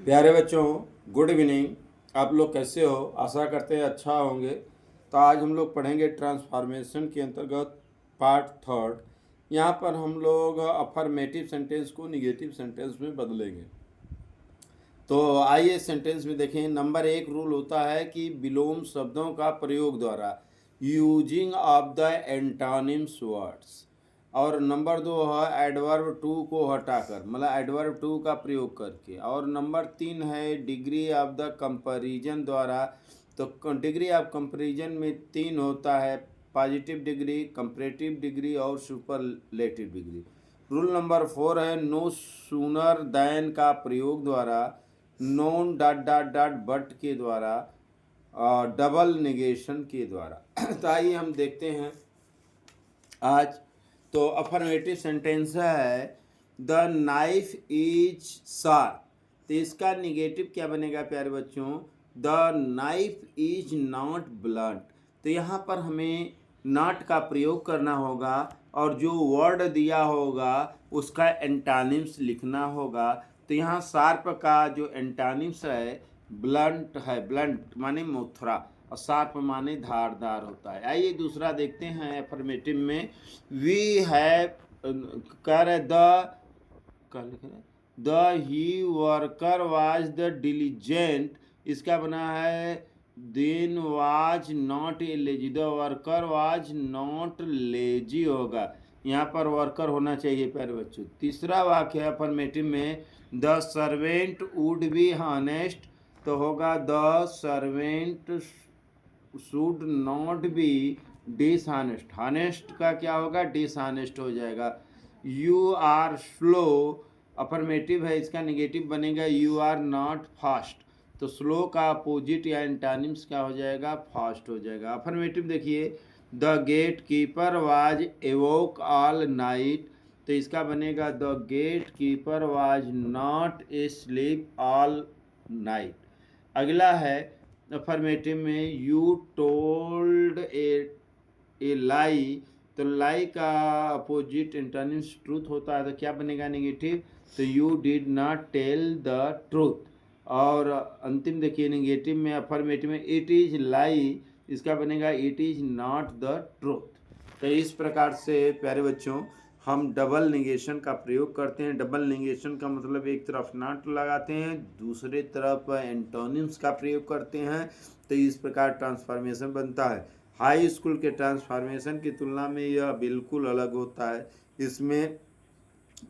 प्यारे बच्चों, good evening. आप लोग कैसे हो? आशा करते हैं अच्छा होंगे। तो आज हम लोग पढ़ेंगे ट्रांसफॉर्मेशन के अंतर्गत पार्ट थर्ड। यहाँ पर हम लोग अफर्मेटिव सेंटेंस को निगेटिव सेंटेंस में बदलेंगे। तो आइए सेंटेंस में देखें। नंबर 1 रूल होता है कि विलोम शब्दों का प्रयोग द्वारा, using of the antonyms words. और नंबर 2 है एडवर्ब टू को हटाकर, मतलब एडवर्ब टू का प्रयोग करके। और नंबर 3 है डिग्री ऑफ द कंपैरिजन द्वारा। तो डिग्री ऑफ कंपैरिजन में 3 होता है, पॉजिटिव डिग्री, कंपैरेटिव डिग्री और सुपरलेटिव डिग्री। रूल नंबर 4 है नो सूनर दैन का प्रयोग द्वारा, non dot dot dot but के द्वारा, डबल निगेशन के द्वारा। तो आइए हम देखते हैं आज। तो अफर्मेटिव सेंटेंस है द नाइफ इज शार्प। तो इसका निगेटिव क्या बनेगा प्यारे बच्चों? The knife is not blunt. तो यहाँ पर हमें नॉट का प्रयोग करना होगा और जो वर्ड दिया होगा उसका एंटानिम्स लिखना होगा। तो यहाँ शार्प का जो एंटानिम्स है ब्लंट है। ब्लंट माने मोथरा और शार्प माने धारदार होता है। आइए दूसरा देखते हैं अफर्मेटिव में। We have car the he worker was the diligent. इसका बना है then was not a lazy. The worker was not lazy होगा, यहाँ पर वर्कर होना चाहिए प्यारे बच्चों। तीसरा वाक्य है अफर्मेटिव में the servant would be honest. तो होगा the servant should not be dishonest. Honest का क्या होगा? डिसऑनेस्ट हो जाएगा। यू आर स्लो अफर्मेटिव है, इसका निगेटिव बनेगा यू आर नॉट फास्ट। तो स्लो का अपोजिट या एंटानिम्स क्या हो जाएगा? फास्ट हो जाएगा। अफर्मेटिव देखिए the gatekeeper was awoke all night. तो इसका बनेगा the gatekeeper was not asleep all night. अगला है अफर्मेटिव में यू टोल्ड ए लाई। तो लाई का अपोजिट एंटोनिम्स ट्रूथ होता है, तो क्या बनेगा निगेटिव? तो you did not tell the truth. और अंतिम देखिए निगेटिव में अफर्मेटिव में इट इज लाई, इसका बनेगा it is not the truth. तो इस प्रकार से प्यारे बच्चों हम डबल निगेशन का प्रयोग करते हैं। डबल निगेशन का मतलब एक तरफ नॉट लगाते हैं, दूसरे तरफ एंटोनिम्स का प्रयोग करते हैं। तो इस प्रकार ट्रांसफॉर्मेशन बनता है। हाई स्कूल के ट्रांसफॉर्मेशन की तुलना में यह बिल्कुल अलग होता है। इसमें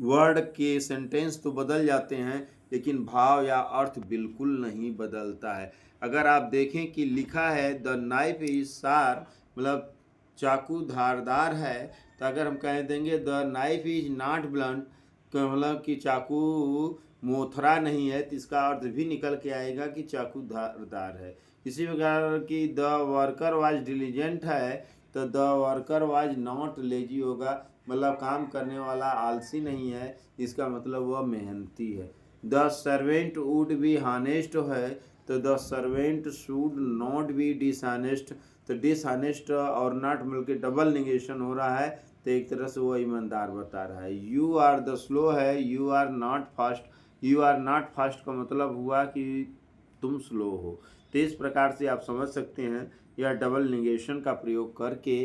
वर्ड के सेंटेंस तो बदल जाते हैं लेकिन भाव या अर्थ बिल्कुल नहीं बदलता है। अगर आप देखें कि लिखा है द नाइफ इज शार्प, मतलब चाकू धारदार है। तो अगर हम कह देंगे the knife is not blunt, मतलब कि चाकू मोथरा नहीं है, तो इसका अर्थ भी निकल के आएगा कि चाकू धारदार है। इसी प्रकार की द वर्कर वाज डिलीजेंट है, तो the worker was not lazy होगा, मतलब काम करने वाला आलसी नहीं है, इसका मतलब वह मेहनती है। The servant would be honest है, तो the servant should not be dishonest. तो डिसऑनेस्ट और नॉट मिलकर डबल निगेशन हो रहा है, तो एक तरह से वो ईमानदार बता रहा है। यू आर द स्लो है, you are not fast. You are not fast का मतलब हुआ कि तुम स्लो हो। तो इस प्रकार से आप समझ सकते हैं यह डबल निगेशन का प्रयोग करके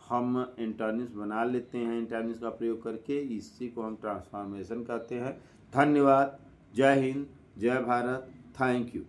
हम एंटोनिम्स बना लेते हैं। एंटोनिम्स का प्रयोग करके इसी को हम ट्रांसफॉर्मेशन कहते हैं। धन्यवाद। जय हिंद, जय भारत, थैंक यू।